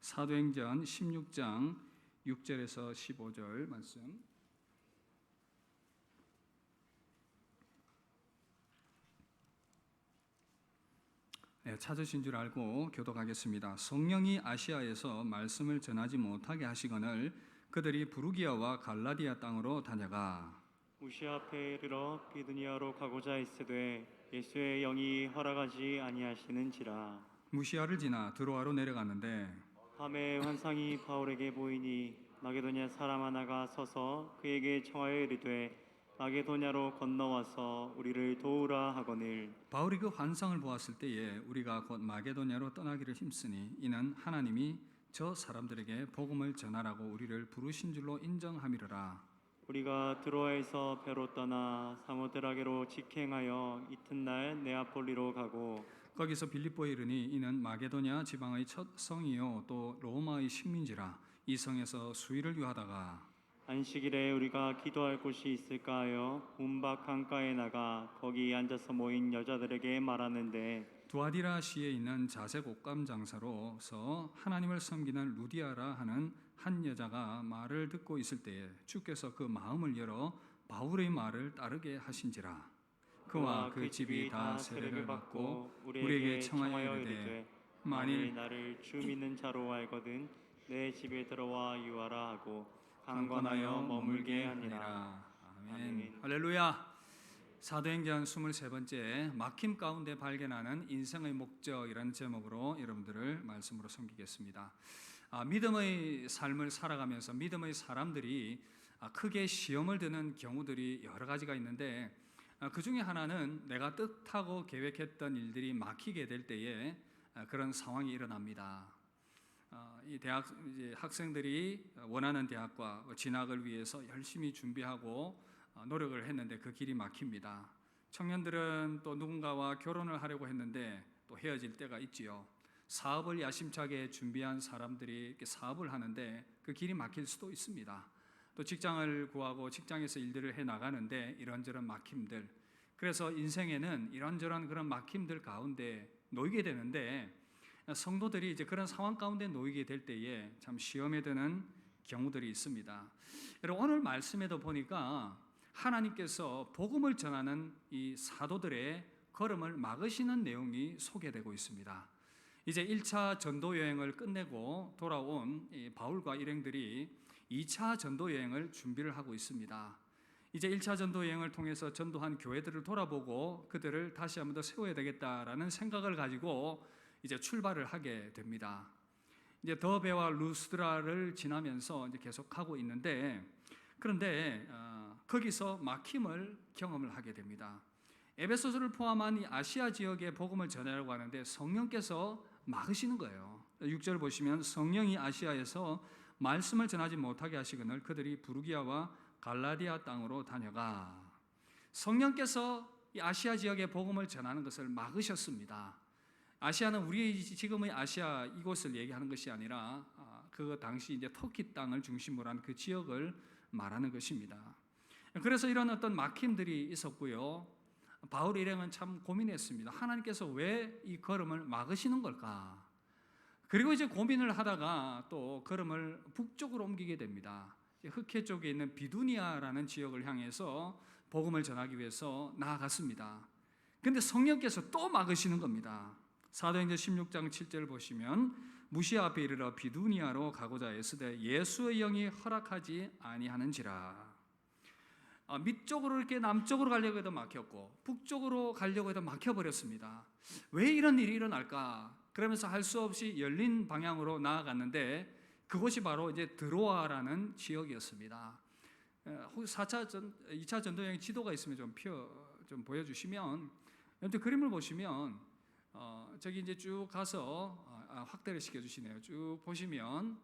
사도행전 16장 6절에서 15절 말씀. 찾으신 줄 알고 교독하겠습니다. 성령이 아시아에서 말씀을 전하지 못하게 하시거늘 그들이 부르기아와 갈라디아 땅으로 다녀가 무시아 앞에 이르러 비두니아로 가고자 있으되 예수의 영이 허락하지 아니하시는지라. 무시아를 지나 드로아로 내려갔는데 밤에 환상이 바울에게 보이니 마게도냐 사람 하나가 서서 그에게 청하여 이르되 마게도냐로 건너와서 우리를 도우라 하거늘. 바울이 그 환상을 보았을 때에 우리가 곧 마게도냐로 떠나기를 힘쓰니 이는 하나님이 저 사람들에게 복음을 전하라고 우리를 부르신 줄로 인정함이로라. 우리가 드로아에서 배로 떠나 사모드라게로 직행하여 이튿날 네아폴리로 가고 거기서 빌립보에 이르니 이는 마게도냐 지방의 첫 성이요 또 로마의 식민지라. 이 성에서 수일을 유하다가 안식일에 우리가 기도할 곳이 있을까 하여 운박 강가에 나가 거기 앉아서 모인 여자들에게 말하는데 두아디라시에 있는 자색 옷감 장사로서 하나님을 섬기는 루디아라 하는 한 여자가 말을 듣고 있을 때에 주께서 그 마음을 열어 바울의 말을 따르게 하신지라. 그와 그 집이 다 세례를 받고 우리에게 청하여 이르되 만일 나를 주 믿는 자로 알거든 내 집에 들어와 유하라 하고 강권하여 머물게 하니라. 아멘. 할렐루야. 사도행전 23번째 막힘 가운데 발견하는 인생의 목적이라는 제목으로 여러분들을 말씀으로 섬기겠습니다. 믿음의 삶을 살아가면서 믿음의 사람들이 크게 시험을 드는 경우들이 여러 가지가 있는데 그 중에 하나는 내가 뜻하고 계획했던 일들이 막히게 될 때에 그런 상황이 일어납니다. 이 대학 학생들이 원하는 대학과 진학을 위해서 열심히 준비하고 노력을 했는데 그 길이 막힙니다. 청년들은 또 누군가와 결혼을 하려고 했는데 또 헤어질 때가 있지요. 사업을 야심차게 준비한 사람들이 이렇게 사업을 하는데 그 길이 막힐 수도 있습니다. 또 직장을 구하고 직장에서 일들을 해 나가는데 이런저런 막힘들, 그래서 인생에는 이런저런 그런 막힘들 가운데 놓이게 되는데 성도들이 이제 그런 상황 가운데 놓이게 될 때에 참 시험에 드는 경우들이 있습니다. 여러분, 오늘 말씀에도 보니까 하나님께서 복음을 전하는 이 사도들의 걸음을 막으시는 내용이 소개되고 있습니다. 이제 1차 전도 여행을 끝내고 돌아온 이 바울과 일행들이 2차 전도 여행을 준비를 하고 있습니다. 이제 1차 전도 여행을 통해서 전도한 교회들을 돌아보고 그들을 다시 한번 더 세워야 되겠다라는 생각을 가지고 이제 출발을 하게 됩니다. 이제 더베와 루스드라를 지나면서 이제 계속하고 있는데 그런데 거기서 막힘을 경험을 하게 됩니다. 에베소서를 포함한 이 아시아 지역에 복음을 전하려고 하는데 성령께서 막으시는 거예요. 6절 보시면 성령이 아시아에서 말씀을 전하지 못하게 하시거늘 그들이 부르기아와 갈라디아 땅으로 다녀가. 성령께서 이 아시아 지역에 복음을 전하는 것을 막으셨습니다. 아시아는 우리 지금의 아시아 이곳을 얘기하는 것이 아니라 그 당시 이제 터키 땅을 중심으로 한 그 지역을 말하는 것입니다. 그래서 이런 어떤 막힘들이 있었고요. 바울 일행은 참 고민했습니다. 하나님께서 왜 이 걸음을 막으시는 걸까? 그리고 이제 고민을 하다가 또 걸음을 북쪽으로 옮기게 됩니다. 흑해 쪽에 있는 비두니아라는 지역을 향해서 복음을 전하기 위해서 나아갔습니다. 그런데 성령께서 또 막으시는 겁니다. 사도행전 16장 7절을 보시면 무시아 앞에 이르러 비두니아로 가고자 애쓰되 예수의 영이 허락하지 아니하는지라. 밑쪽으로 이렇게 남쪽으로 가려고 해도 막혔고 북쪽으로 가려고 해도 막혀버렸습니다. 왜 이런 일이 일어날까? 그러면서 할 수 없이 열린 방향으로 나아갔는데 그곳이 바로 이제 드로아라는 지역이었습니다. 혹시 2차 전도여행 지도가 있으면 좀 보여주시면, 여튼 그림을 보시면 저기 이제 쭉 가서 확대를 시켜주시네요. 쭉 보시면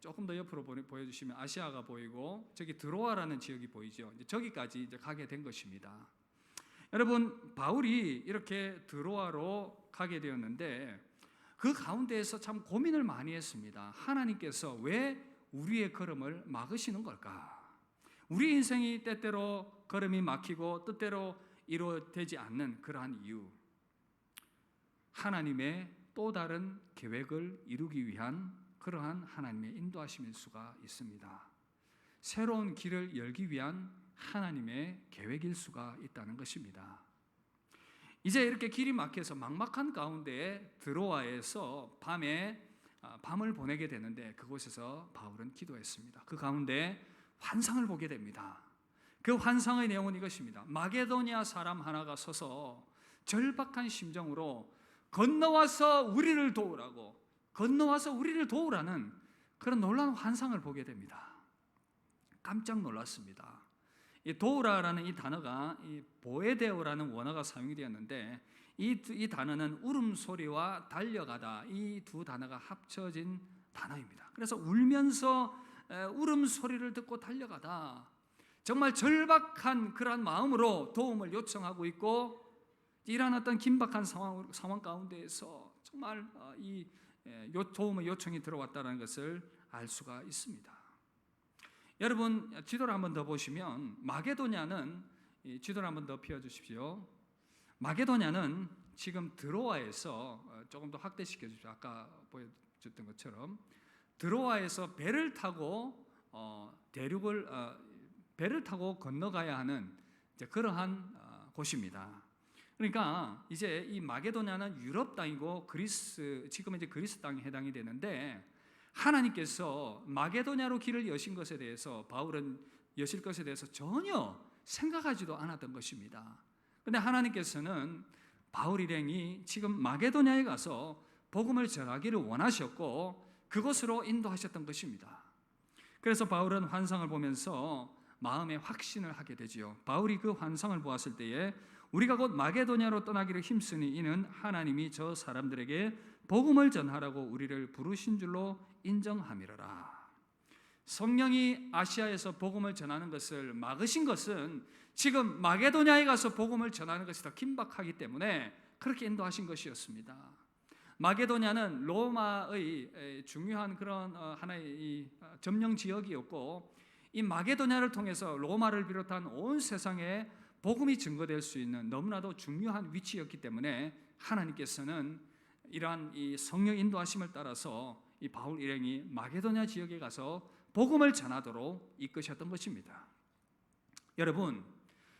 조금 더 옆으로 보여주시면 아시아가 보이고 저기 드로아라는 지역이 보이죠. 이제 저기까지 이제 가게 된 것입니다. 여러분, 바울이 이렇게 드로아로 가게 되었는데 그 가운데에서 참 고민을 많이 했습니다. 하나님께서 왜 우리의 걸음을 막으시는 걸까? 우리 인생이 때때로 걸음이 막히고 뜻대로 이루어지지 않는 그러한 이유, 하나님의 또 다른 계획을 이루기 위한 그러한 하나님의 인도하심일 수가 있습니다. 새로운 길을 열기 위한 하나님의 계획일 수가 있다는 것입니다. 이제 이렇게 길이 막혀서 막막한 가운데에 드로아에서 밤을 보내게 되는데 그곳에서 바울은 기도했습니다. 그 가운데 환상을 보게 됩니다. 그 환상의 내용은 이것입니다. 마게도냐 사람 하나가 서서 절박한 심정으로 건너와서 우리를 도우라는 그런 놀라운 환상을 보게 됩니다. 깜짝 놀랐습니다. 이 도우라라는 이 단어가 이 보에데오라는 원어가 사용이 되었는데 이 단어는 울음소리와 달려가다 이 두 단어가 합쳐진 단어입니다. 그래서 울면서 울음소리를 듣고 달려가다 정말 절박한 그러한 마음으로 도움을 요청하고 있고 이러한 어떤 긴박한 상황 가운데에서 정말 이 도움의 요청이 들어왔다는 것을 알 수가 있습니다. 여러분 지도를 한번 더 보시면 마게도냐는 지도를 한번 더 펴주십시오. 마게도냐는 지금 드로아에서 조금 더 확대시켜 주십시오. 아까 보여줬던 것처럼 드로아에서 배를 타고 배를 타고 건너가야 하는 그러한 곳입니다. 그러니까 이제 이 마게도냐는 유럽 땅이고 지금은 이제 그리스 땅에 해당이 되는데 하나님께서 마게도냐로 길을 여신 것에 대해서 바울은 여실 것에 대해서 전혀 생각하지도 않았던 것입니다. 그런데 하나님께서는 바울 일행이 지금 마게도냐에 가서 복음을 전하기를 원하셨고 그곳으로 인도하셨던 것입니다. 그래서 바울은 환상을 보면서 마음의 확신을 하게 되지요. 바울이 그 환상을 보았을 때에 우리가 곧 마게도냐로 떠나기를 힘쓰니 이는 하나님이 저 사람들에게 복음을 전하라고 우리를 부르신 줄로 인정함이로라. 성령이 아시아에서 복음을 전하는 것을 막으신 것은 지금 마게도냐에 가서 복음을 전하는 것이 더 긴박하기 때문에 그렇게 인도하신 것이었습니다. 마게도냐는 로마의 중요한 그런 하나의 점령 지역이었고 이 마게도냐를 통해서 로마를 비롯한 온 세상에 복음이 증거될 수 있는 너무나도 중요한 위치였기 때문에 하나님께서는 이러한 이 성령 인도하심을 따라서 이 바울 일행이 마게도냐 지역에 가서 복음을 전하도록 이끄셨던 것입니다. 여러분,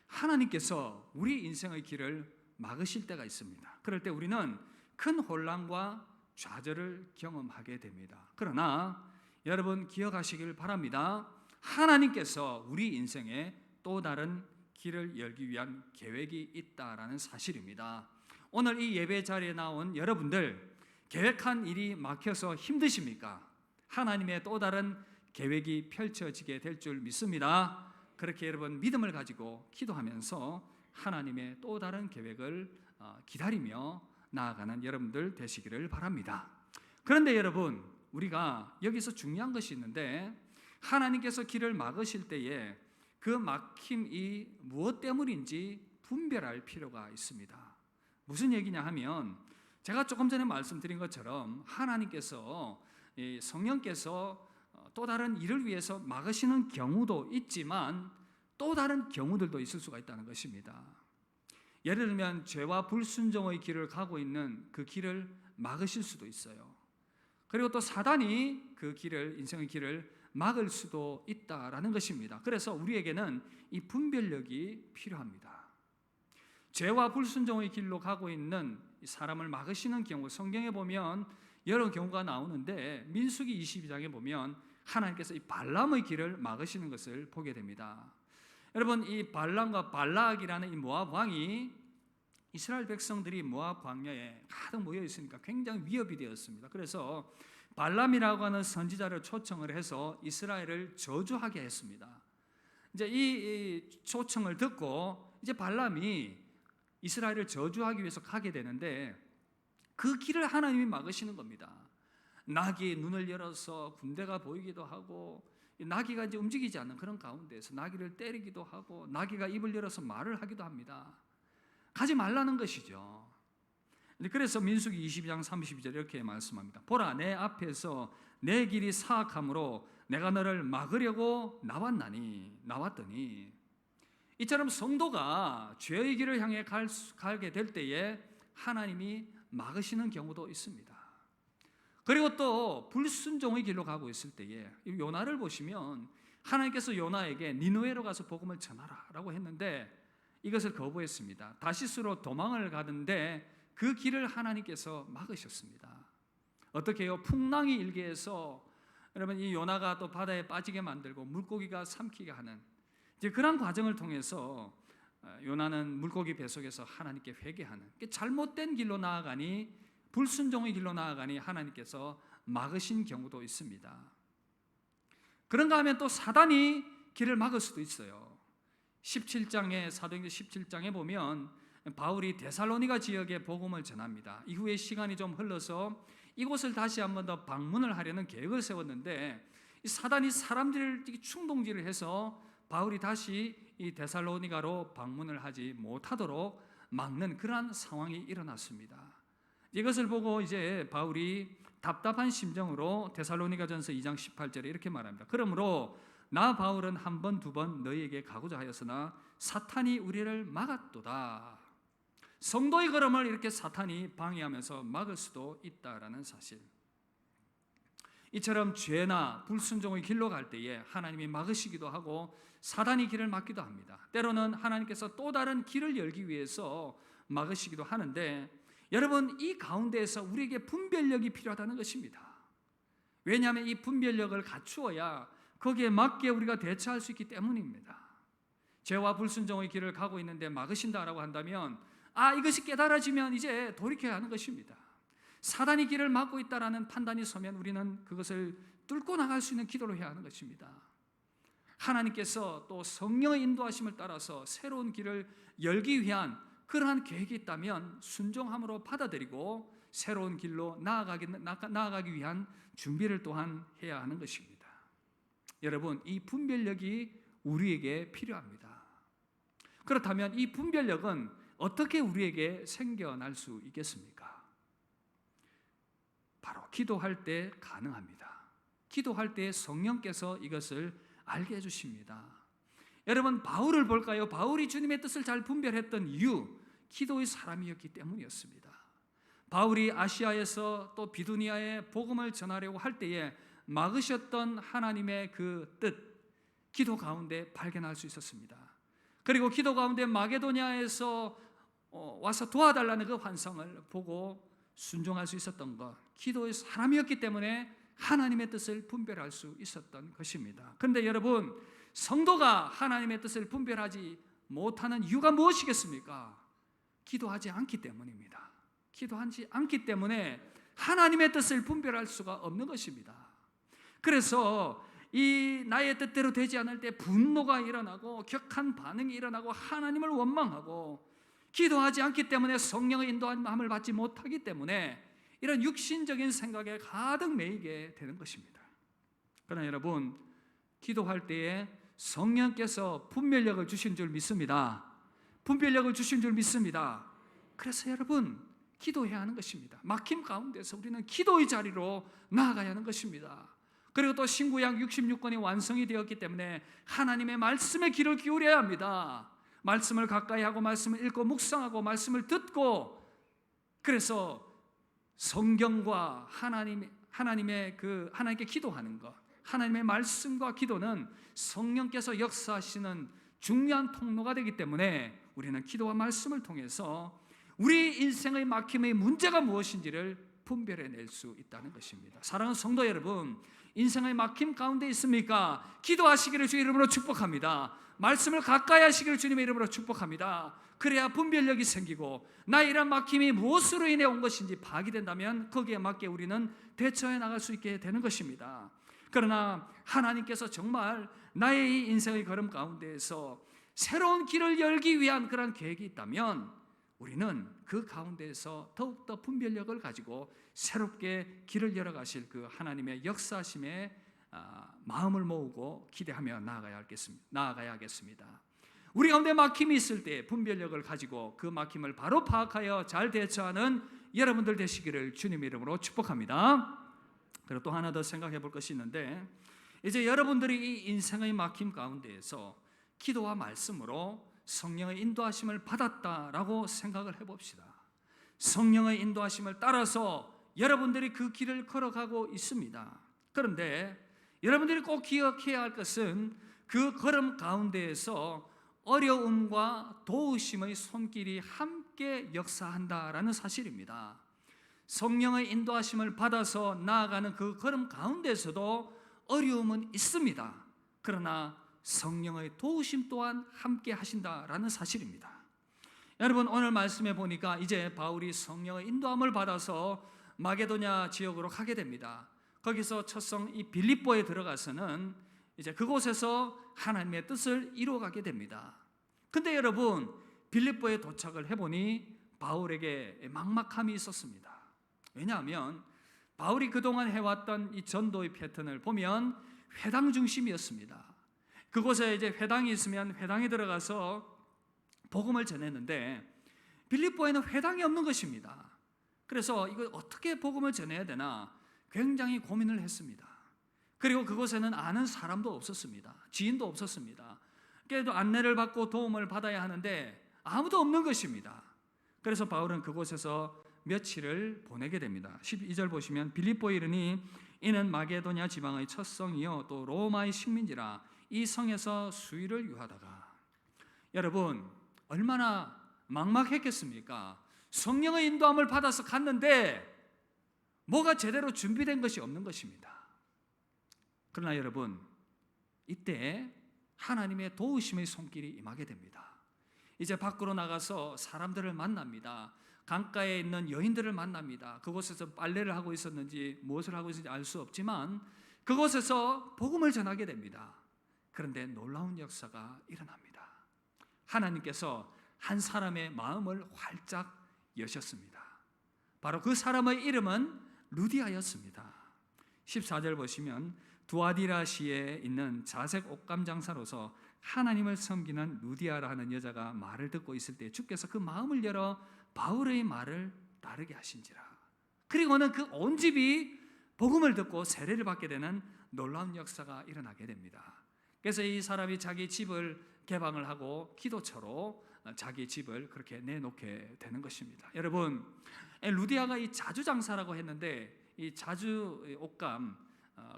하나님께서 우리 인생의 길을 막으실 때가 있습니다. 그럴 때 우리는 큰 혼란과 좌절을 경험하게 됩니다. 그러나 여러분 기억하시길 바랍니다. 하나님께서 우리 인생에 또 다른 길을 열기 위한 계획이 있다라는 사실입니다. 오늘 이 예배 자리에 나온 여러분들 계획한 일이 막혀서 힘드십니까? 하나님의 또 다른 계획이 펼쳐지게 될 줄 믿습니다. 그렇게 여러분 믿음을 가지고 기도하면서 하나님의 또 다른 계획을 기다리며 나아가는 여러분들 되시기를 바랍니다. 그런데 여러분 우리가 여기서 중요한 것이 있는데 하나님께서 길을 막으실 때에 그 막힘이 무엇 때문인지 분별할 필요가 있습니다. 무슨 얘기냐 하면 제가 조금 전에 말씀드린 것처럼 하나님께서 성령께서 또 다른 일을 위해서 막으시는 경우도 있지만 또 다른 경우들도 있을 수가 있다는 것입니다. 예를 들면 죄와 불순종의 길을 가고 있는 그 길을 막으실 수도 있어요. 그리고 또 사단이 그 길을 인생의 길을 막을 수도 있다라는 것입니다. 그래서 우리에게는 이 분별력이 필요합니다. 죄와 불순종의 길로 가고 있는 사람을 막으시는 경우 성경에 보면 여러 경우가 나오는데 민수기 22장에 보면 하나님께서 이 발람의 길을 막으시는 것을 보게 됩니다. 여러분 이 발람과 발락이라는 이 모압 왕이 이스라엘 백성들이 모압 광야에 가득 모여 있으니까 굉장히 위협이 되었습니다. 그래서 발람이라고 하는 선지자를 초청을 해서 이스라엘을 저주하게 했습니다. 이제 이 초청을 듣고 이제 발람이 이스라엘을 저주하기 위해서 가게 되는데 그 길을 하나님이 막으시는 겁니다. 낙이 눈을 열어서 군대가 보이기도 하고 나귀가 이제 움직이지 않는 그런 가운데에서 나귀를 때리기도 하고 나귀가 입을 열어서 말을 하기도 합니다. 가지 말라는 것이죠. 그래서 민수기 22장 32절 이렇게 말씀합니다. 보라 내 앞에서 내 길이 사악함으로 내가 너를 막으려고 나왔더니 이처럼 성도가 죄의 길을 향해 가게 될 때에 하나님이 막으시는 경우도 있습니다. 그리고 또 불순종의 길로 가고 있을 때에 요나를 보시면 하나님께서 요나에게 니느웨로 가서 복음을 전하라라고 했는데 이것을 거부했습니다. 다시스로 도망을 가는데 그 길을 하나님께서 막으셨습니다. 어떻게 해요? 풍랑이 일게 해서 여러분 이 요나가 또 바다에 빠지게 만들고 물고기가 삼키게 하는 이제 그런 과정을 통해서 요나는 물고기 뱃속에서 하나님께 회개하는 잘못된 길로 나아가니 불순종의 길로 나아가니 하나님께서 막으신 경우도 있습니다. 그런가 하면 또 사단이 길을 막을 수도 있어요. 17장에 사도행전 17장에 보면 바울이 데살로니가 지역에 복음을 전합니다. 이후에 시간이 좀 흘러서 이곳을 다시 한 번 더 방문을 하려는 계획을 세웠는데 이 사단이 사람들을 충동질을 해서 바울이 다시 이 데살로니가로 방문을 하지 못하도록 막는 그러한 상황이 일어났습니다. 이것을 보고 이제 바울이 답답한 심정으로 데살로니가전서 2장 18절에 이렇게 말합니다. 그러므로 나 바울은 한 번 두 번 너희에게 가고자 하였으나 사탄이 우리를 막았도다. 성도의 걸음을 이렇게 사탄이 방해하면서 막을 수도 있다라는 사실. 이처럼 죄나 불순종의 길로 갈 때에 하나님이 막으시기도 하고 사단이 길을 막기도 합니다. 때로는 하나님께서 또 다른 길을 열기 위해서 막으시기도 하는데 여러분 이 가운데에서 우리에게 분별력이 필요하다는 것입니다. 왜냐하면 이 분별력을 갖추어야 거기에 맞게 우리가 대처할 수 있기 때문입니다. 죄와 불순종의 길을 가고 있는데 막으신다라고 한다면 이것이 깨달아지면 이제 돌이켜야 하는 것입니다. 사단이 길을 막고 있다라는 판단이 서면 우리는 그것을 뚫고 나갈 수 있는 기도를 해야 하는 것입니다. 하나님께서 또 성령의 인도하심을 따라서 새로운 길을 열기 위한 그러한 계획이 있다면 순종함으로 받아들이고 새로운 길로 나아가기 위한 준비를 또한 해야 하는 것입니다. 여러분, 이 분별력이 우리에게 필요합니다. 그렇다면 이 분별력은 어떻게 우리에게 생겨날 수 있겠습니까? 바로 기도할 때 가능합니다. 기도할 때 성령께서 이것을 알게 해주십니다. 여러분 바울을 볼까요? 바울이 주님의 뜻을 잘 분별했던 이유, 기도의 사람이었기 때문이었습니다. 바울이 아시아에서 또 비두니아에 복음을 전하려고 할 때에 막으셨던 하나님의 그 뜻, 기도 가운데 발견할 수 있었습니다. 그리고 기도 가운데 마게도냐에서 와서 도와달라는 그 환상을 보고 순종할 수 있었던 것, 기도의 사람이었기 때문에 하나님의 뜻을 분별할 수 있었던 것입니다. 그런데 여러분, 성도가 하나님의 뜻을 분별하지 못하는 이유가 무엇이겠습니까? 기도하지 않기 때문입니다. 기도하지 않기 때문에 하나님의 뜻을 분별할 수가 없는 것입니다. 그래서 이 나의 뜻대로 되지 않을 때 분노가 일어나고 격한 반응이 일어나고 하나님을 원망하고 기도하지 않기 때문에 성령의 인도함을 받지 못하기 때문에 이런 육신적인 생각에 가득 매이게 되는 것입니다. 그러나 여러분, 기도할 때에 성령께서 분별력을 주신 줄 믿습니다. 분별력을 주신 줄 믿습니다. 그래서 여러분, 기도해야 하는 것입니다. 막힘 가운데서 우리는 기도의 자리로 나아가야 하는 것입니다. 그리고 또 신구약 66권이 완성이 되었기 때문에 하나님의 말씀에 귀를 기울여야 합니다. 말씀을 가까이 하고 말씀을 읽고 묵상하고 말씀을 듣고, 그래서 성경과 하나님께 기도하는 것, 하나님의 말씀과 기도는 성령께서 역사하시는 중요한 통로가 되기 때문에 우리는 기도와 말씀을 통해서 우리 인생의 막힘의 문제가 무엇인지를 분별해낼 수 있다는 것입니다. 사랑하는 성도 여러분, 인생의 막힘 가운데 있습니까? 기도하시기를 주의 이름으로 축복합니다. 말씀을 가까이 하시기를 주님의 이름으로 축복합니다. 그래야 분별력이 생기고 나의 이런 막힘이 무엇으로 인해 온 것인지 파악이 된다면 거기에 맞게 우리는 대처해 나갈 수 있게 되는 것입니다. 그러나 하나님께서 정말 나의 이 인생의 걸음 가운데에서 새로운 길을 열기 위한 그런 계획이 있다면 우리는 그 가운데에서 더욱더 분별력을 가지고 새롭게 길을 열어가실 그 하나님의 역사심에 마음을 모으고 기대하며 나아가야겠습니다. 우리 가운데 막힘이 있을 때 분별력을 가지고 그 막힘을 바로 파악하여 잘 대처하는 여러분들 되시기를 주님의 이름으로 축복합니다. 그리고 또 하나 더 생각해 볼 것이 있는데, 이제 여러분들이 이 인생의 막힘 가운데에서 기도와 말씀으로 성령의 인도하심을 받았다라고 생각을 해봅시다. 성령의 인도하심을 따라서 여러분들이 그 길을 걸어가고 있습니다. 그런데 여러분들이 꼭 기억해야 할 것은 그 걸음 가운데에서 어려움과 도우심의 손길이 함께 역사한다라는 사실입니다. 성령의 인도하심을 받아서 나아가는 그 걸음 가운데서도 어려움은 있습니다. 그러나 성령의 도우심 또한 함께 하신다라는 사실입니다. 여러분, 오늘 말씀해 보니까 이제 바울이 성령의 인도함을 받아서 마게도냐 지역으로 가게 됩니다. 거기서 첫성 이 빌립보에 들어가서는 이제 그곳에서 하나님의 뜻을 이루어가게 됩니다. 근데 여러분, 빌립보에 도착을 해보니 바울에게 막막함이 있었습니다. 왜냐하면 바울이 그동안 해왔던 이 전도의 패턴을 보면 회당 중심이었습니다. 그곳에 이제 회당이 있으면 회당에 들어가서 복음을 전했는데 빌립보에는 회당이 없는 것입니다. 그래서 이거 어떻게 복음을 전해야 되나 굉장히 고민을 했습니다. 그리고 그곳에는 아는 사람도 없었습니다. 지인도 없었습니다. 그래도 안내를 받고 도움을 받아야 하는데 아무도 없는 것입니다. 그래서 바울은 그곳에서 며칠을 보내게 됩니다. 12절 보시면 빌립보에 이르니 이는 마게도냐 지방의 첫 성이요 또 로마의 식민지라 이 성에서 수일을 유하다가. 여러분, 얼마나 막막했겠습니까? 성령의 인도함을 받아서 갔는데 뭐가 제대로 준비된 것이 없는 것입니다. 그러나 여러분, 이때 하나님의 도우심의 손길이 임하게 됩니다. 이제 밖으로 나가서 사람들을 만납니다. 강가에 있는 여인들을 만납니다. 그곳에서 빨래를 하고 있었는지 무엇을 하고 있었는지 알 수 없지만 그곳에서 복음을 전하게 됩니다. 그런데 놀라운 역사가 일어납니다. 하나님께서 한 사람의 마음을 활짝 여셨습니다. 바로 그 사람의 이름은 루디아였습니다. 14절 보시면 두아디라시에 있는 자색 옷감 장사로서 하나님을 섬기는 루디아라 하는 여자가 말을 듣고 있을 때 주께서 그 마음을 열어 바울의 말을 따르게 하신지라. 그리고는 그 온 집이 복음을 듣고 세례를 받게 되는 놀라운 역사가 일어나게 됩니다. 그래서 이 사람이 자기 집을 개방을 하고 기도처로 자기 집을 그렇게 내놓게 되는 것입니다. 여러분, 루디아가 이 자주 장사라고 했는데 이 자주 옷감,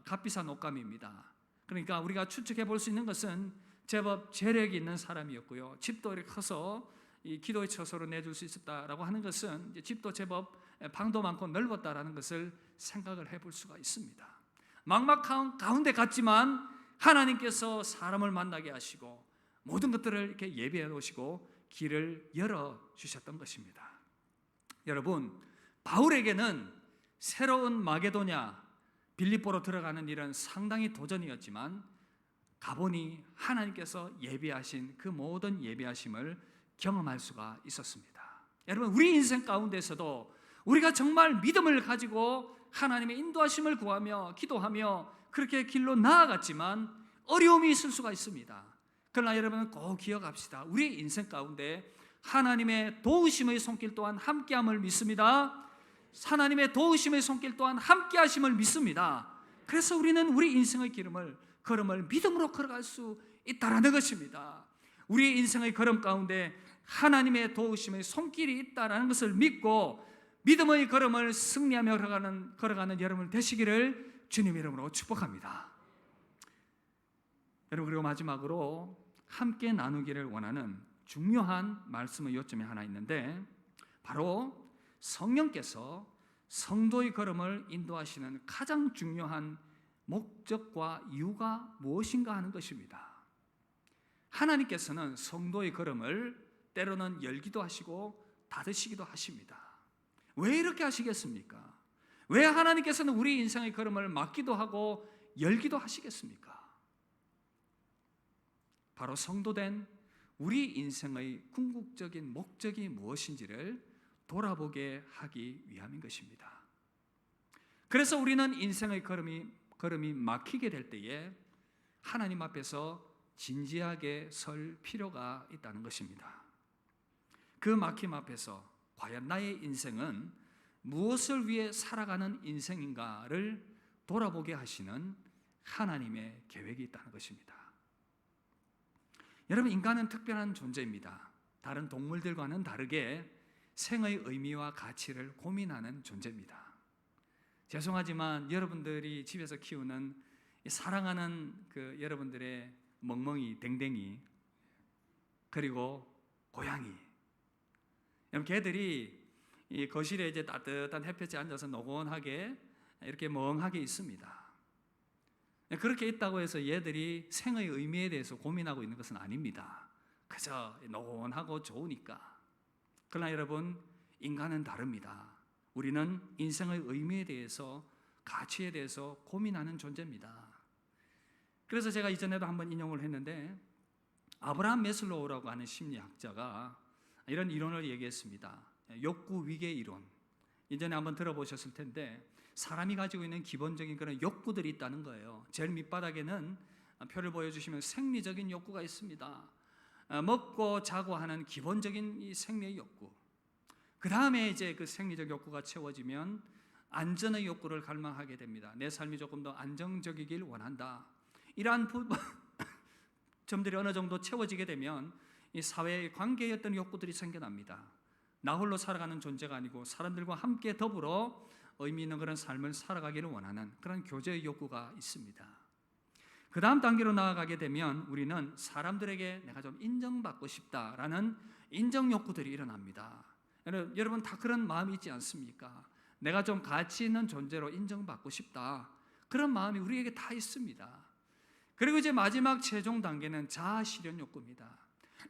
값비싼 옷감입니다. 그러니까 우리가 추측해 볼 수 있는 것은 제법 재력이 있는 사람이었고요. 집도 이렇게 커서 이 기도의 처소로 내줄 수 있었다라고 하는 것은 집도 제법 방도 많고 넓었다라는 것을 생각을 해볼 수가 있습니다. 막막한 가운데 갔지만 하나님께서 사람을 만나게 하시고 모든 것들을 이렇게 예비해 놓으시고 길을 열어 주셨던 것입니다. 여러분, 바울에게는 새로운 마게도냐 빌립보로 들어가는 일은 상당히 도전이었지만 가보니 하나님께서 예비하신 그 모든 예비하심을 경험할 수가 있었습니다. 여러분, 우리 인생 가운데서도 우리가 정말 믿음을 가지고 하나님의 인도하심을 구하며 기도하며 그렇게 길로 나아갔지만 어려움이 있을 수가 있습니다. 그러나 여러분 꼭 기억합시다. 우리 인생 가운데 하나님의 도우심의 손길 또한 함께함을 믿습니다. 하나님의 도우심의 손길 또한 함께하심을 믿습니다. 그래서 우리는 우리 인생의 걸음을 믿음으로 걸어갈 수 있다라는 것입니다. 우리 인생의 걸음 가운데 하나님의 도우심의 손길이 있다라는 것을 믿고 믿음의 걸음을 승리하며 걸어가는 여러분 되시기를 주님 이름으로 축복합니다. 여러분, 그리고 마지막으로 함께 나누기를 원하는 중요한 말씀의 요점이 하나 있는데 바로 성령께서 성도의 걸음을 인도하시는 가장 중요한 목적과 이유가 무엇인가 하는 것입니다. 하나님께서는 성도의 걸음을 때로는 열기도 하시고 닫으시기도 하십니다. 왜 이렇게 하시겠습니까? 왜 하나님께서는 우리 인생의 걸음을 막기도 하고 열기도 하시겠습니까? 바로 성도된 우리 인생의 궁극적인 목적이 무엇인지를 돌아보게 하기 위함인 것입니다. 그래서 우리는 인생의 걸음이 막히게 될 때에 하나님 앞에서 진지하게 설 필요가 있다는 것입니다. 그 막힘 앞에서 과연 나의 인생은 무엇을 위해 살아가는 인생인가를 돌아보게 하시는 하나님의 계획이 있다는 것입니다. 여러분, 인간은 특별한 존재입니다. 다른 동물들과는 다르게 생의 의미와 가치를 고민하는 존재입니다. 죄송하지만 여러분들이 집에서 키우는 사랑하는 그 여러분들의 멍멍이, 댕댕이, 그리고 고양이, 여러분 개들이 이 거실에 이제 따뜻한 햇볕에 앉아서 노곤하게 이렇게 멍하게 있습니다. 그렇게 있다고 해서 얘들이 생의 의미에 대해서 고민하고 있는 것은 아닙니다. 그저 노곤하고 좋으니까. 그러나 여러분, 인간은 다릅니다. 우리는 인생의 의미에 대해서, 가치에 대해서 고민하는 존재입니다. 그래서 제가 이전에도 한번 인용을 했는데, 아브라함 메슬로우라고 하는 심리학자가 이런 이론을 얘기했습니다. 욕구 위계 이론. 이전에 한번 들어보셨을 텐데, 사람이 가지고 있는 기본적인 그런 욕구들이 있다는 거예요. 제일 밑바닥에는 표를 보여주시면 생리적인 욕구가 있습니다. 먹고 자고 하는 기본적인 이 생리의 욕구. 그 다음에 이제 그 생리적 욕구가 채워지면 안전의 욕구를 갈망하게 됩니다. 내 삶이 조금 더 안정적이길 원한다. 이러한 점들이 어느 정도 채워지게 되면 이 사회의 관계의 어떤 욕구들이 생겨납니다. 나 홀로 살아가는 존재가 아니고 사람들과 함께 더불어 의미 있는 그런 삶을 살아가기를 원하는 그런 교제의 욕구가 있습니다. 그 다음 단계로 나아가게 되면 우리는 사람들에게 내가 좀 인정받고 싶다라는 인정 욕구들이 일어납니다. 여러분 다 그런 마음이 있지 않습니까? 내가 좀 가치 있는 존재로 인정받고 싶다. 그런 마음이 우리에게 다 있습니다. 그리고 이제 마지막 최종 단계는 자아 실현 욕구입니다.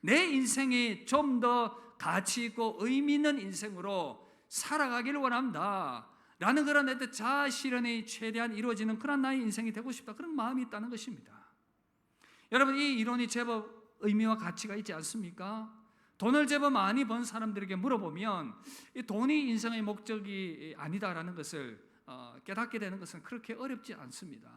내 인생이 좀 더 가치 있고 의미 있는 인생으로 살아가기를 원한다 라는 그런 자아 실현이 최대한 이루어지는 그런 나의 인생이 되고 싶다, 그런 마음이 있다는 것입니다. 여러분, 이 이론이 제법 의미와 가치가 있지 않습니까? 돈을 제법 많이 번 사람들에게 물어보면 이 돈이 인생의 목적이 아니다라는 것을 깨닫게 되는 것은 그렇게 어렵지 않습니다.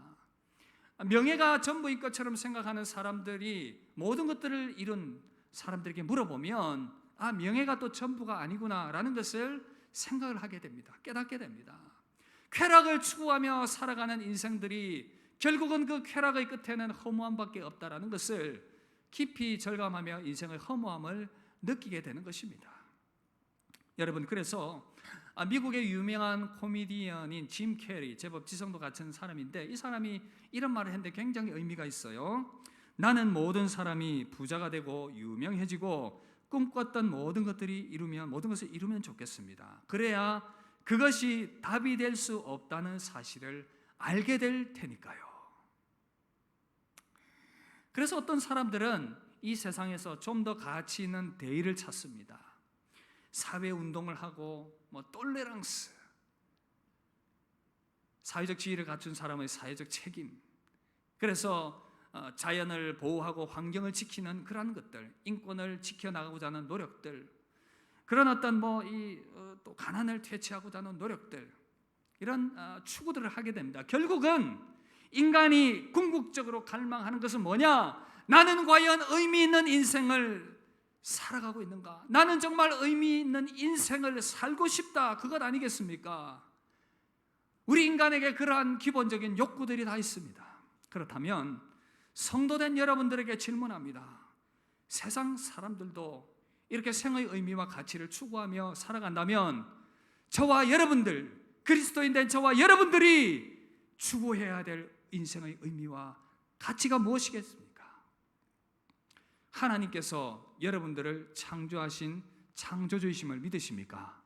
명예가 전부인 것처럼 생각하는 사람들이 모든 것들을 이룬 사람들에게 물어보면 명예가 또 전부가 아니구나라는 것을 생각을 하게 됩니다. 깨닫게 됩니다. 쾌락을 추구하며 살아가는 인생들이 결국은 그 쾌락의 끝에는 허무함밖에 없다라는 것을 깊이 절감하며 인생의 허무함을 느끼게 되는 것입니다. 여러분, 그래서 미국의 유명한 코미디언인 짐 캐리, 제법 지성도 갖춘 사람인데 이 사람이 이런 말을 했는데 굉장히 의미가 있어요. 나는 모든 사람이 부자가 되고 유명해지고 꿈꿨던 모든 것을 이루면 좋겠습니다. 그래야 그것이 답이 될 수 없다는 사실을 알게 될 테니까요. 그래서 어떤 사람들은 이 세상에서 좀 더 가치 있는 대의를 찾습니다. 사회운동을 하고 톨레랑스, 사회적 지위를 갖춘 사람의 사회적 책임, 그래서 자연을 보호하고 환경을 지키는 그러한 것들, 인권을 지켜나가고자 하는 노력들, 그런 어떤 또 가난을 퇴치하고자 하는 노력들, 이런 추구들을 하게 됩니다. 결국은 인간이 궁극적으로 갈망하는 것은 뭐냐? 나는 과연 의미 있는 인생을 살아가고 있는가? 나는 정말 의미 있는 인생을 살고 싶다, 그것 아니겠습니까? 우리 인간에게 그러한 기본적인 욕구들이 다 있습니다. 그렇다면 성도된 여러분들에게 질문합니다. 세상 사람들도 이렇게 생의 의미와 가치를 추구하며 살아간다면 저와 여러분들, 그리스도인 된 저와 여러분들이 추구해야 될 인생의 의미와 가치가 무엇이겠습니까? 하나님께서 여러분들을 창조하신 창조주이심을 믿으십니까?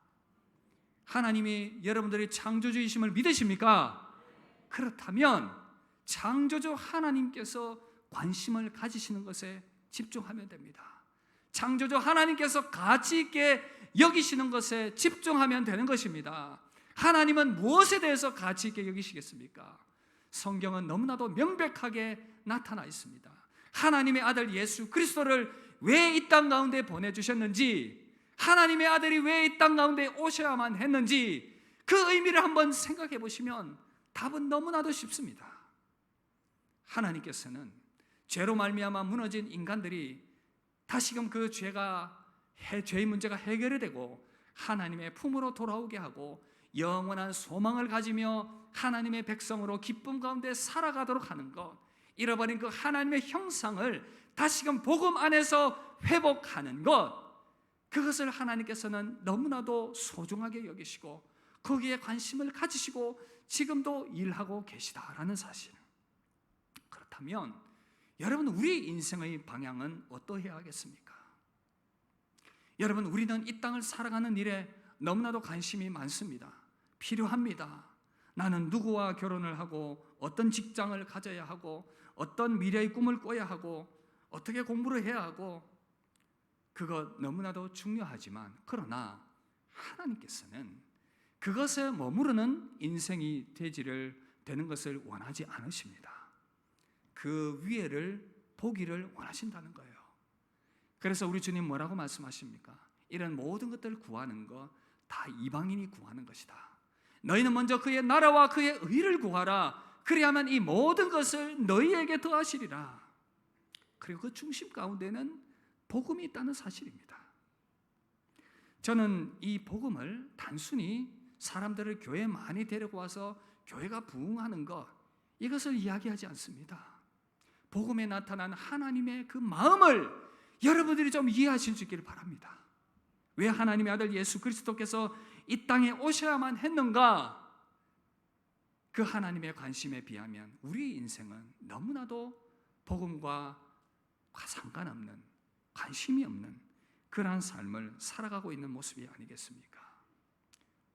하나님이 여러분들의 창조주이심을 믿으십니까? 그렇다면 창조주 하나님께서 관심을 가지시는 것에 집중하면 됩니다. 창조주 하나님께서 가치 있게 여기시는 것에 집중하면 되는 것입니다. 하나님은 무엇에 대해서 가치 있게 여기시겠습니까? 성경은 너무나도 명백하게 나타나 있습니다. 하나님의 아들 예수 그리스도를 왜 이 땅 가운데 보내주셨는지, 하나님의 아들이 왜 이 땅 가운데 오셔야만 했는지, 그 의미를 한번 생각해 보시면 답은 너무나도 쉽습니다. 하나님께서는 죄로 말미암아 무너진 인간들이 다시금 그 죄의 문제가 해결이 되고 하나님의 품으로 돌아오게 하고 영원한 소망을 가지며 하나님의 백성으로 기쁨 가운데 살아가도록 하는 것, 잃어버린 그 하나님의 형상을 다시금 복음 안에서 회복하는 것, 그것을 하나님께서는 너무나도 소중하게 여기시고 거기에 관심을 가지시고 지금도 일하고 계시다라는 사실. 그렇다면 여러분, 우리 인생의 방향은 어떠해야 하겠습니까? 여러분, 우리는 이 땅을 살아가는 일에 너무나도 관심이 많습니다. 필요합니다. 나는 누구와 결혼을 하고 어떤 직장을 가져야 하고 어떤 미래의 꿈을 꿔야 하고 어떻게 공부를 해야 하고, 그것 너무나도 중요하지만 그러나 하나님께서는 그것에 머무르는 인생이 되는 것을 원하지 않으십니다. 그 위에를 보기를 원하신다는 거예요. 그래서 우리 주님 뭐라고 말씀하십니까? 이런 모든 것들을 구하는 거 다 이방인이 구하는 것이다. 너희는 먼저 그의 나라와 그의 의를 구하라. 그리하면 이 모든 것을 너희에게 더하시리라. 그리고 그 중심 가운데는 복음이 있다는 사실입니다. 저는 이 복음을 단순히 사람들을 교회에 많이 데리고 와서 교회가 부흥하는 것, 이것을 이야기하지 않습니다. 복음에 나타난 하나님의 그 마음을 여러분들이 좀 이해하실 수 있기를 바랍니다. 왜 하나님의 아들 예수 그리스도께서 이 땅에 오셔야만 했는가? 그 하나님의 관심에 비하면 우리 인생은 너무나도 복음과 상관없는, 관심이 없는 그러한 삶을 살아가고 있는 모습이 아니겠습니까?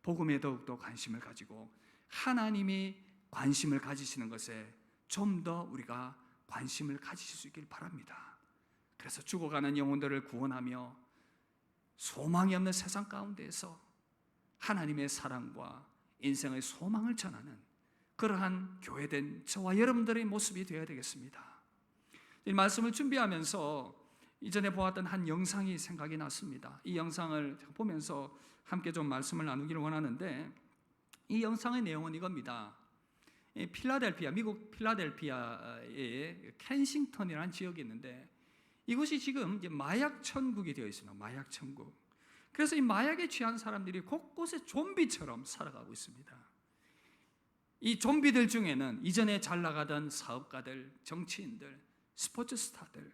복음에 더욱더 관심을 가지고 하나님이 관심을 가지시는 것에 좀 더 우리가 관심을 가지실 수 있길 바랍니다. 그래서 죽어가는 영혼들을 구원하며 소망이 없는 세상 가운데에서 하나님의 사랑과 인생의 소망을 전하는 그러한 교회된 저와 여러분들의 모습이 되어야 되겠습니다. 이 말씀을 준비하면서 이전에 보았던 한 영상이 생각이 났습니다. 이 영상을 보면서 함께 좀 말씀을 나누기를 원하는데, 이 영상의 내용은 이겁니다. 미국 필라델피아의 켄싱턴이라는 지역이 있는데, 이곳이 지금 이제 마약 천국이 되어 있습니다. 마약 천국. 그래서 이 마약에 취한 사람들이 곳곳에 좀비처럼 살아가고 있습니다. 이 좀비들 중에는 이전에 잘 나가던 사업가들, 정치인들, 스포츠 스타들,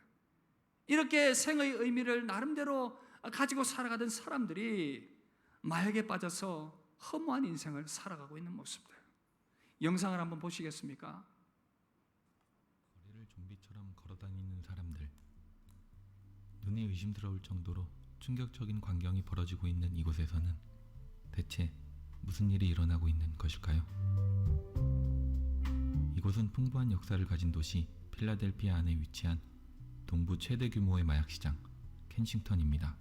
이렇게 생의 의미를 나름대로 가지고 살아가던 사람들이 마약에 빠져서 허무한 인생을 살아가고 있는 모습들. 영상을 한번 보시겠습니까? 거리를 좀비처럼 걸어다니는 사람들. 눈에 의심스러울 정도로 충격적인 광경이 벌어지고 있는 이곳에서는 대체 무슨 일이 일어나고 있는 것일까요? 이곳은 풍부한 역사를 가진 도시 필라델피아 안에 위치한 동부 최대 규모의 마약시장 켄싱턴입니다.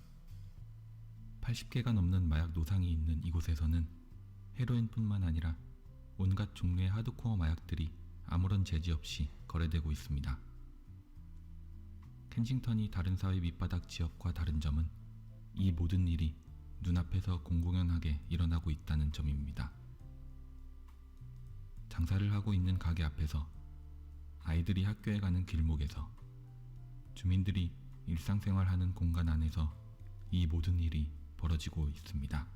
80개가 넘는 마약 노상이 있는 이곳에서는 헤로인뿐만 아니라 온갖 종류의 하드코어 마약들이 아무런 제지 없이 거래되고 있습니다. 켄싱턴이 다른 사회 밑바닥 지역과 다른 점은 이 모든 일이 눈앞에서 공공연하게 일어나고 있다는 점입니다. 장사를 하고 있는 가게 앞에서, 아이들이 학교에 가는 길목에서, 주민들이 일상생활하는 공간 안에서 이 모든 일이 벌어지고 있습니다.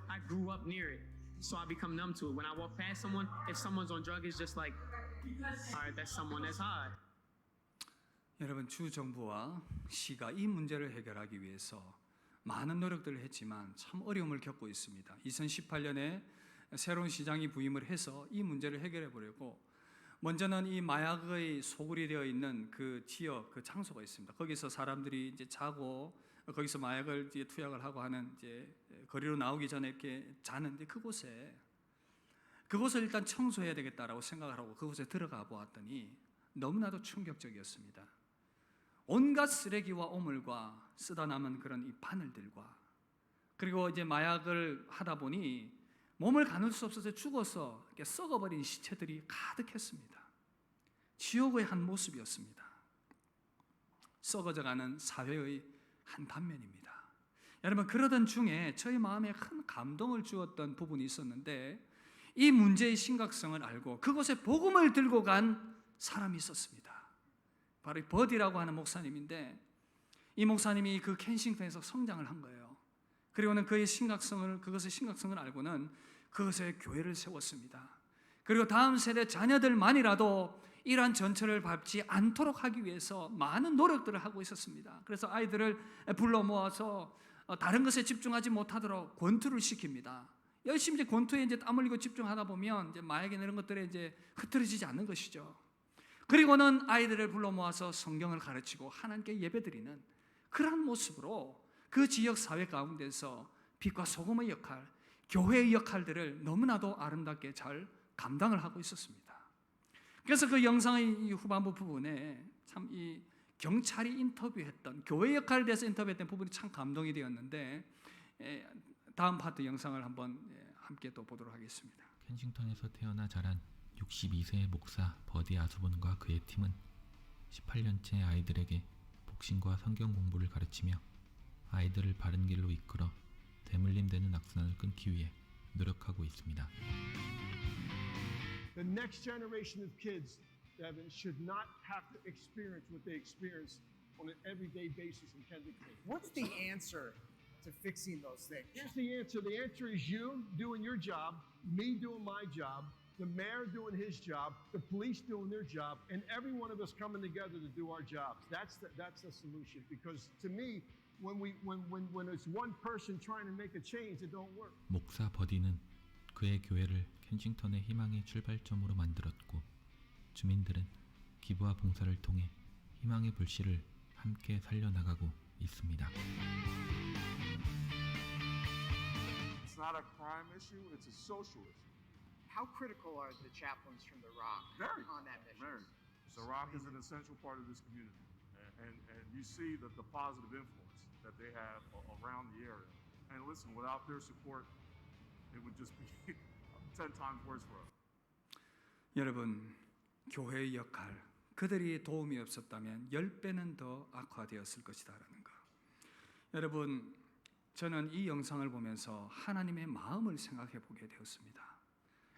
I grew up near it, so I become numb to it. When I walk past someone, if someone's on drugs, it's just like, all right, that's someone that's high. 여러분, 주 정부와 시가 이 문제를 해결하기 위해서 많은 노력들을 했지만 참 어려움을 겪고 있습니다. 2018년에 새로운 시장이 부임을 해서 이 문제를 해결해 보려고, 먼저는 이 마약의 소굴이 되어 있는 그 지역, 그 장소가 있습니다. 거기서 사람들이 이제 자고 거기서 마약을 이제 투약을 하고 하는, 이제 거리로 나오기 전에 이렇게 자는데, 그곳을 일단 청소해야 되겠다라고 생각을 하고 그곳에 들어가 보았더니 너무나도 충격적이었습니다. 온갖 쓰레기와 오물과 쓰다 남은 그런 이 바늘들과, 그리고 이제 마약을 하다 보니 몸을 가눌 수 없어서 죽어서 이렇게 썩어버린 시체들이 가득했습니다. 지옥의 한 모습이었습니다. 썩어져가는 사회의 한 단면입니다. 여러분, 그러던 중에 저희 마음에 큰 감동을 주었던 부분이 있었는데, 이 문제의 심각성을 알고 그곳에 복음을 들고 간 사람이 있었습니다. 바로 버디라고 하는 목사님인데, 이 목사님이 그 켄싱턴에서 성장을 한 거예요. 그리고는 그것의 심각성을 알고는 그것에 교회를 세웠습니다. 그리고 다음 세대 자녀들만이라도 이러한 전철을 밟지 않도록 하기 위해서 많은 노력들을 하고 있었습니다. 그래서 아이들을 불러 모아서 다른 것에 집중하지 못하도록 권투를 시킵니다. 열심히 이제 권투에 이제 땀 흘리고 집중하다 보면 이제 마약이나 이런 것들에 이제 흐트러지지 않는 것이죠. 그리고는 아이들을 불러 모아서 성경을 가르치고 하나님께 예배드리는 그러한 모습으로 그 지역 사회 가운데서 빛과 소금의 역할, 교회의 역할들을 너무나도 아름답게 잘 감당을 하고 있었습니다. 그래서 그 영상의 후반부 부분에 참 이 경찰이 인터뷰했던 교회 역할에 대해서 인터뷰했던 부분이 참 감동이 되었는데, 다음 파트 영상을 한번 함께 또 보도록 하겠습니다. 켄싱턴에서 태어나 자란 62세의 목사 버디 아스본과 그의 팀은 18년째 아이들에게 복싱과 성경 공부를 가르치며 아이들을 바른 길로 이끌어 대물림되는 악순환을 끊기 위해 노력하고 있습니다. The next generation of kids, Devin, should not have to experience what they experience on an everyday basis in Kensington. What's the answer to fixing those things? Here's the answer. The answer is you doing your job, me doing my job, the mayor doing his job, the police doing their job, and every one of us coming together to do our jobs. That's the solution. Because to me, when it's one person trying to make a change, it don't work. 목사 버디는 그의 교회를 켄싱턴의 희망의 출발점으로 만들었고, 주민들은 기부와 봉사를 통해 희망의 불씨를 함께 살려나가고 있습니다. It's not a crime issue, it's a social issue. How critical are the chaplains from the Rock Very. on that mission? Very. The Rock is an essential part of this community. And you see the positive influence that they have around the area. And listen, without their support, it would just be 10 times worse for us. 여러분, 교회의 역할, 그들이 도움이 없었다면 10배는 더 악화되었을 것이다라는 것. 여러분, 저는 이 영상을 보면서 하나님의 마음을 생각해 보게 되었습니다.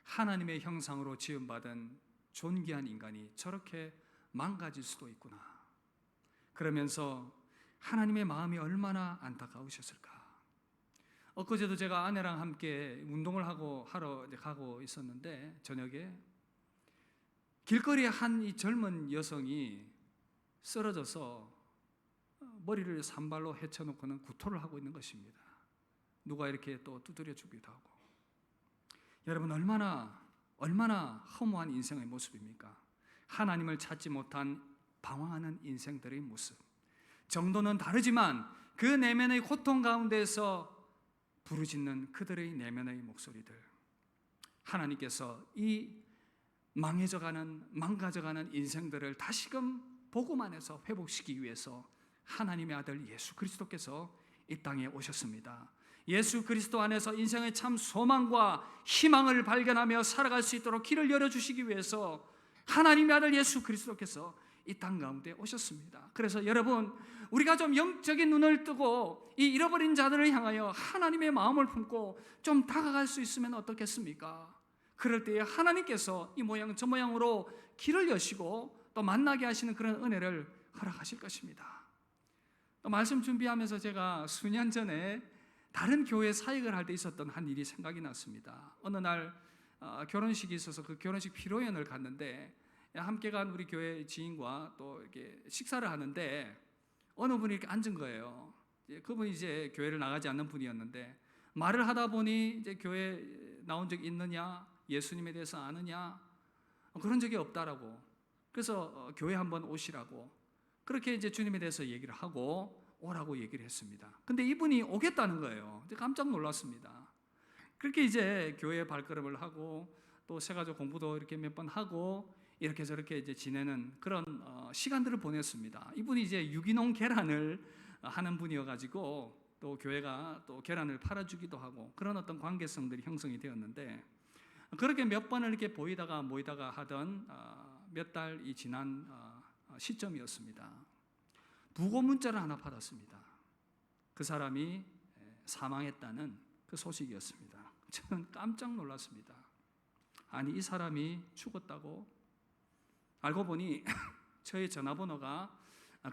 하나님의 형상으로 지음받은 존귀한 인간이 저렇게 망가질 수도 있구나. 그러면서 하나님의 마음이 얼마나 안타까우셨을까. 엊그제도 제가 아내랑 함께 운동을 하러 가고 있었는데, 저녁에 길거리에 한 이 젊은 여성이 쓰러져서 머리를 산발로 헤쳐놓고는 구토를 하고 있는 것입니다. 누가 이렇게 또 두드려 주기도 하고. 여러분, 얼마나 허무한 인생의 모습입니까? 하나님을 찾지 못한 방황하는 인생들의 모습. 정도는 다르지만 그 내면의 고통 가운데서 부르짖는 그들의 내면의 목소리들. 하나님께서 이 망가져가는 인생들을 다시금 복음 안에서 회복시키기 위해서 하나님의 아들 예수 그리스도께서 이 땅에 오셨습니다. 예수 그리스도 안에서 인생의 참 소망과 희망을 발견하며 살아갈 수 있도록 길을 열어주시기 위해서 하나님의 아들 예수 그리스도께서 이 땅 가운데 오셨습니다. 그래서 여러분, 우리가 좀 영적인 눈을 뜨고 이 잃어버린 자들을 향하여 하나님의 마음을 품고 좀 다가갈 수 있으면 어떻겠습니까? 그럴 때에 하나님께서 이 모양 저 모양으로 길을 여시고 또 만나게 하시는 그런 은혜를 허락하실 것입니다. 또 말씀 준비하면서 제가 수년 전에 다른 교회 사역을 할 때 있었던 한 일이 생각이 났습니다. 어느 날 결혼식이 있어서 그 결혼식披露宴을 갔는데, 함께 간 우리 교회 지인과 또 이렇게 식사를 하는데 어느 분이 이렇게 앉은 거예요. 그분이 이제 교회를 나가지 않는 분이었는데, 말을 하다 보니 이제 교회 나온 적 있느냐, 예수님에 대해서 아느냐, 그런 적이 없다라고. 그래서 교회 한번 오시라고 그렇게 이제 주님에 대해서 얘기를 하고 오라고 얘기를 했습니다. 근데 이분이 오겠다는 거예요. 깜짝 놀랐습니다. 그렇게 이제 교회에 발걸음을 하고 또 새가족 공부도 이렇게 몇 번 하고 이렇게 저렇게 이제 지내는 그런 시간들을 보냈습니다. 이분이 이제 유기농 계란을 하는 분이어가지고 또 교회가 또 계란을 팔아주기도 하고 그런 어떤 관계성들이 형성이 되었는데, 그렇게 몇 번을 이렇게 모이다가 하던 몇 달이 지난 시점이었습니다. 부고 문자를 하나 받았습니다. 그 사람이 사망했다는 그 소식이었습니다. 저는 깜짝 놀랐습니다. 아니, 이 사람이 죽었다고? 알고 보니 저의 전화번호가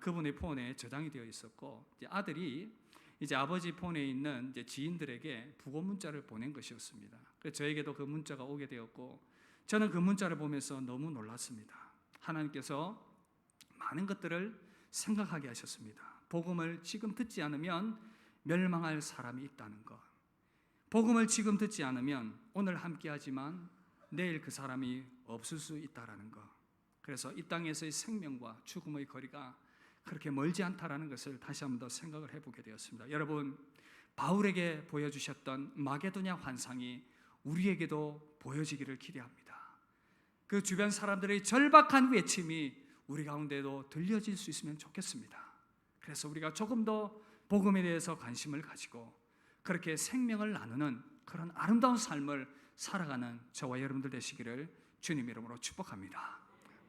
그분의 폰에 저장이 되어 있었고, 이제 아들이 이제 아버지 폰에 있는 이제 지인들에게 부고 문자를 보낸 것이었습니다. 그래서 저에게도 그 문자가 오게 되었고, 저는 그 문자를 보면서 너무 놀랐습니다. 하나님께서 많은 것들을 생각하게 하셨습니다. 복음을 지금 듣지 않으면 멸망할 사람이 있다는 것, 복음을 지금 듣지 않으면 오늘 함께하지만 내일 그 사람이 없을 수 있다라는 것. 그래서 이 땅에서의 생명과 죽음의 거리가 그렇게 멀지 않다라는 것을 다시 한번 더 생각을 해보게 되었습니다. 여러분, 바울에게 보여주셨던 마게도냐 환상이 우리에게도 보여지기를 기대합니다. 그 주변 사람들의 절박한 외침이 우리 가운데도 들려질 수 있으면 좋겠습니다. 그래서 우리가 조금 더 복음에 대해서 관심을 가지고 그렇게 생명을 나누는 그런 아름다운 삶을 살아가는 저와 여러분들 되시기를 주님 이름으로 축복합니다.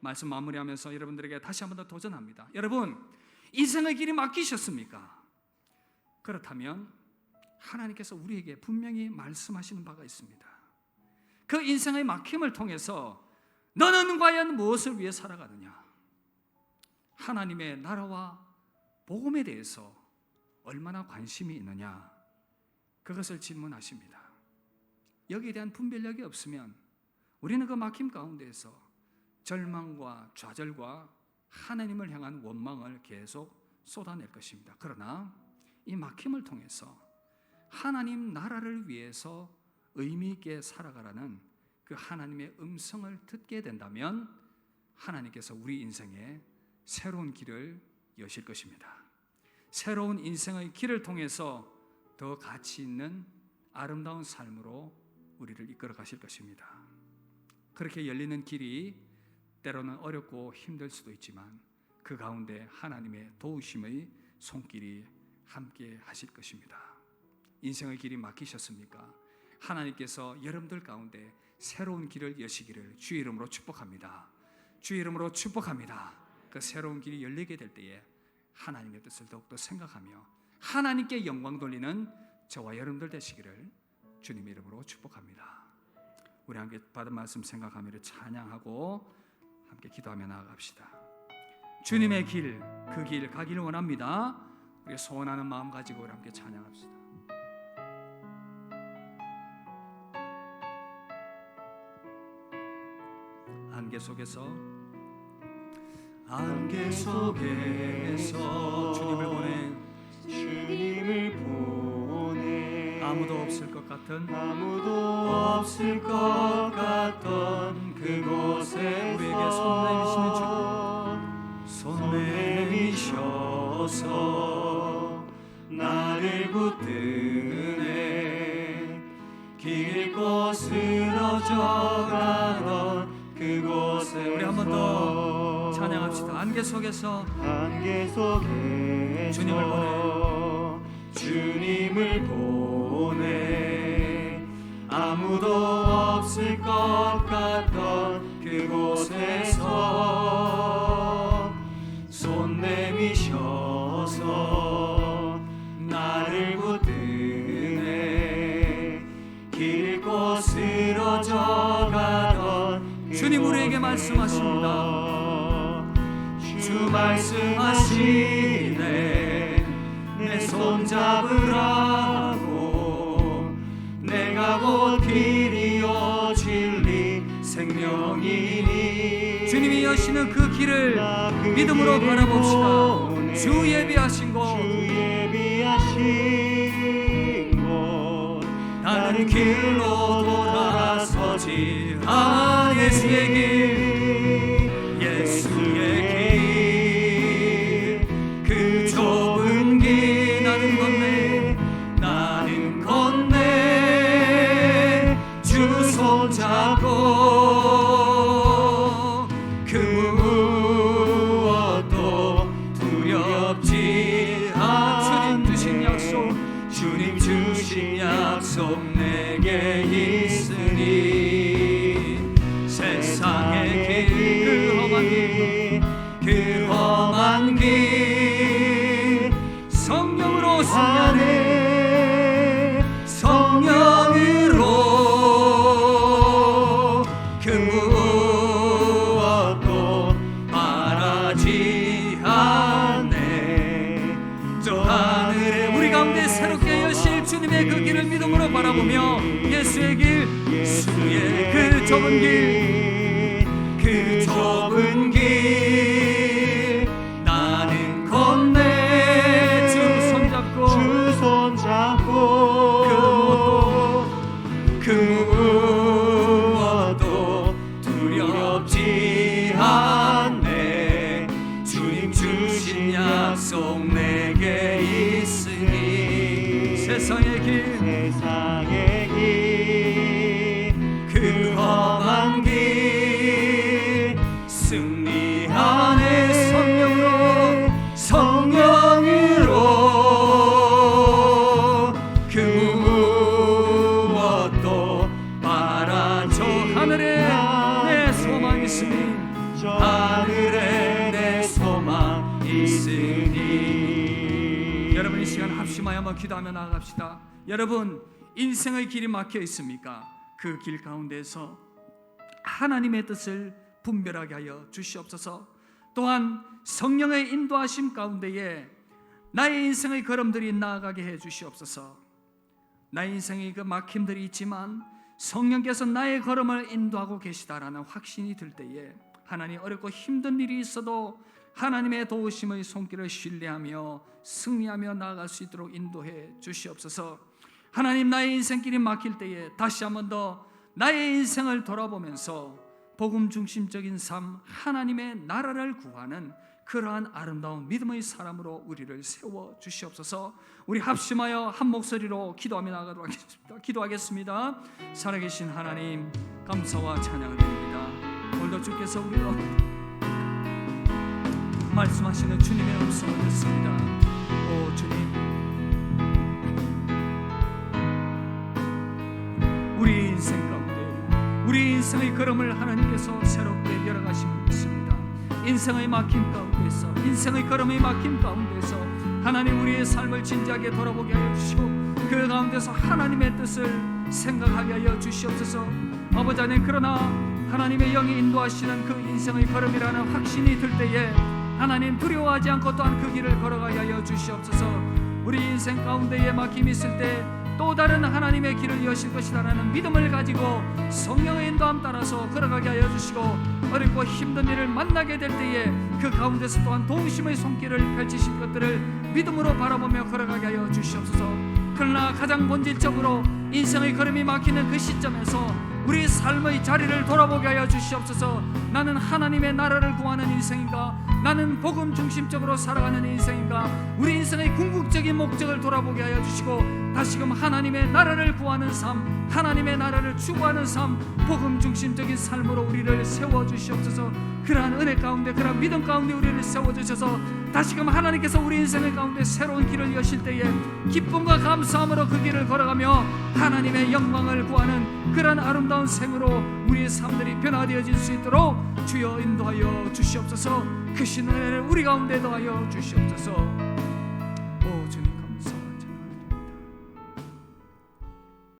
말씀 마무리하면서 여러분들에게 다시 한번 더 도전합니다. 여러분, 인생의 길이 맡기셨습니까? 그렇다면 하나님께서 우리에게 분명히 말씀하시는 바가 있습니다. 그 인생의 막힘을 통해서 너는 과연 무엇을 위해 살아가느냐? 하나님의 나라와 복음에 대해서 얼마나 관심이 있느냐? 그것을 질문하십니다. 여기에 대한 분별력이 없으면 우리는 그 막힘 가운데에서 절망과 좌절과 하나님을 향한 원망을 계속 쏟아낼 것입니다. 그러나 이 막힘을 통해서 하나님 나라를 위해서 의미 있게 살아가라는 그 하나님의 음성을 듣게 된다면 하나님께서 우리 인생에 새로운 길을 여실 것입니다. 새로운 인생의 길을 통해서 더 가치 있는 아름다운 삶으로 우리를 이끌어 가실 것입니다. 그렇게 열리는 길이 때로는 어렵고 힘들 수도 있지만 그 가운데 하나님의 도우심의 손길이 함께 하실 것입니다. 인생의 길이 막히셨습니까? 하나님께서 여러분들 가운데 새로운 길을 여시기를 주의 이름으로 축복합니다. 주의 이름으로 축복합니다. 그 새로운 길이 열리게 될 때에 하나님의 뜻을 더욱더 생각하며 하나님께 영광 돌리는 저와 여러분들 되시기를 주님의 이름으로 축복합니다. 우리 함께 받은 말씀 생각하며 찬양하고 함께 기도하며 나아갑시다. 주님의 길, 그 길 가기를 원합니다. 우리 소원하는 마음 가지고 우리 함께 찬양합시다. 안개 속에서 주님을 보내 아무도 없을 것 같던 그곳에 우리에게 손 내미셔서 나를 붙드네 길고 쓰러져 가던 그곳에 우리 한 번 더 찬양합시다. 안개 속에서 주님을 보내 아무도 없을 것 같던 그곳에서 손 내미셔서 나를 붙드네 길고 쓰러져 가던 주님 우리에게 말씀하십니다. 주 말씀하시네 내 손 잡으라고 내가 곧 길이요 진리 생명이니 주님이 여시는 그 길을 믿음으로 바라봅시다. 주 예비하신 곳 다른 길로 돌아서지 예수의 길 예수의 길 그 좁은 길 나는 건네 주 손잡고 그 무엇도 두렵지 주님 주신 약속 내게 있으니 세상의 길 그 험한 길 성령으로 승리하네 성령으로 그 무엇도 바라지 않네 저 하늘에 우리 가운데 새롭게 여실 주님의 그 길을 믿음으로 바라보며 예수의 길 예수의 그 좁은 길 나는 건네 주 손잡고 저 하늘에 내 소망 있으니. 여러분 이 시간 합심하여 한번 기도하며 나아갑시다. 여러분 인생의 길이 막혀 있습니까? 그 길 가운데서 하나님의 뜻을 분별하게 하여 주시옵소서. 또한 성령의 인도하심 가운데에 나의 인생의 걸음들이 나아가게 해 주시옵소서. 나의 인생의 그 막힘들이 있지만 성령께서 나의 걸음을 인도하고 계시다라는 확신이 들 때에 하나님 어렵고 힘든 일이 있어도 하나님의 도우심의 손길을 신뢰하며 승리하며 나아갈 수 있도록 인도해 주시옵소서. 하나님 나의 인생길이 막힐 때에 다시 한 번 더 나의 인생을 돌아보면서 복음 중심적인 삶, 하나님의 나라를 구하는 그러한 아름다운 믿음의 사람으로 우리를 세워 주시옵소서. 우리 합심하여 한 목소리로 기도하며 나가도록 하겠습니다. 기도하겠습니다. 살아계신 하나님 감사와 찬양을 드립니다. 오늘도 주께서 우리로 말씀하시는 주님의 음성을 듣습니다. 오 주님, 우리 인생 가운데 우리 인생의 걸음을 하나님께서 새롭게 열어가심을 믿습니다. 인생의 막힘 가운데서, 인생의 걸음의 막힘 가운데서 하나님 우리의 삶을 진지하게 돌아보게 하여 주시고 그 가운데서 하나님의 뜻을 생각하게 하여 주시옵소서. 아버지 하나님, 그러나 하나님의 영이 인도하시는 그 인생의 걸음이라는 확신이 들 때에 하나님 두려워하지 않고 또한 그 길을 걸어가게 하여 주시옵소서. 우리 인생 가운데에 막힘이 있을 때 또 다른 하나님의 길을 여실 것이다라는 믿음을 가지고 성령의 인도함 따라서 걸어가게 하여 주시고 어렵고 힘든 일을 만나게 될 때에 그 가운데서 또한 동심의 손길을 펼치실 것들을 믿음으로 바라보며 걸어가게 하여 주시옵소서. 그러나 가장 본질적으로 인생의 걸음이 막히는 그 시점에서 우리 삶의 자리를 돌아보게 하여 주시옵소서. 나는 하나님의 나라를 구하는 인생인가? 나는 복음 중심적으로 살아가는 인생인가? 우리 인생의 궁극적인 목적을 돌아보게 하여 주시고 다시금 하나님의 나라를 구하는 삶, 하나님의 나라를 추구하는 삶, 복음 중심적인 삶으로 우리를 세워주시옵소서. 그러한 은혜 가운데, 그러한 믿음 가운데 우리를 세워주셔서 다시금 하나님께서 우리 인생의 가운데 새로운 길을 여실 때에 기쁨과 감사함으로 그 길을 걸어가며 하나님의 영광을 구하는 그러한 아름다운 생으로 우리의 삶들이 변화되어질 수 있도록 주여 인도하여 주시옵소서. 크신 은혜를 우리 가운데 더하여 주시옵소서.